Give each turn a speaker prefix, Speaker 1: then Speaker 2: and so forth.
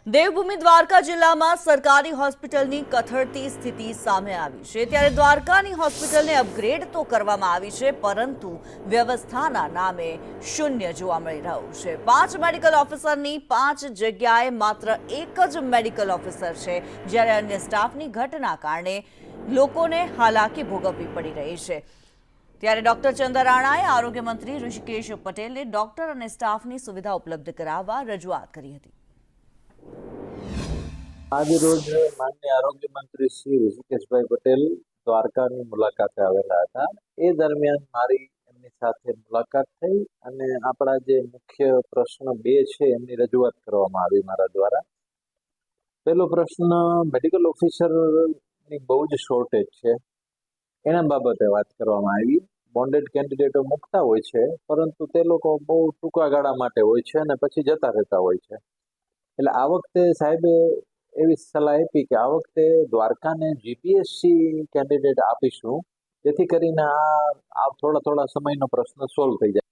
Speaker 1: દેવભૂમિ દ્વારકા જિલ્લામાં સરકારી હોસ્પિટલની કથળતી સ્થિતિ સામે આવી છે। ત્યારે દ્વારકાની હોસ્પિટલને અપગ્રેડ તો કરવામાં આવી છે, પરંતુ વ્યવસ્થાના નામે શૂન્ય જોવા મળી રહ્યું છે। 5 મેડિકલ ઓફિસરની 5 જગ્યાએ માત્ર એક જ મેડિકલ ઓફિસર છે, જ્યારે અન્ય સ્ટાફની ઘટના કારણે લોકોને હાલાકી ભોગવવી પડી રહી છે। ત્યારે ડોક્ટર ચંદર રાણાએ આરોગ્ય મંત્રી ઋષિકેશ પટેલને ડોક્ટર અને સ્ટાફની સુવિધા ઉપલબ્ધ કરાવવા રજૂઆત કરી હતી।
Speaker 2: આજ રોજ માનનીય આરોગ્ય મંત્રી શ્રી ઋષિકેશભાઈ પટેલ દ્વારકાની મુલાકાતે આવેલા હતા। એ દરમિયાન મારી એમની સાથે મુલાકાત થઈ અને આપણા જે મુખ્ય પ્રશ્ન 2 છે એમની રજૂઆત કરવામાં આવી મારા દ્વારા। પહેલો પ્રશ્ન, મેડિકલ ઓફિસરની બહુ જ શોર્ટેજ છે, એના બાબતે વાત કરવામાં આવી। બોન્ડેડ કેન્ડિડેટો મૂકતા હોય છે, પરંતુ તે લોકો બહુ ટૂંકા ગાળા માટે હોય છે અને પછી જતા રહેતા હોય છે। એટલે આ વખતે સાહેબે એવી સલાહ આપી કે આ વખતે દ્વારકાને જીપીએસસી કેન્ડિડેટ આપીશું, જેથી કરીને આ થોડા સમયનો પ્રશ્ન સોલ્વ થઈ જાય।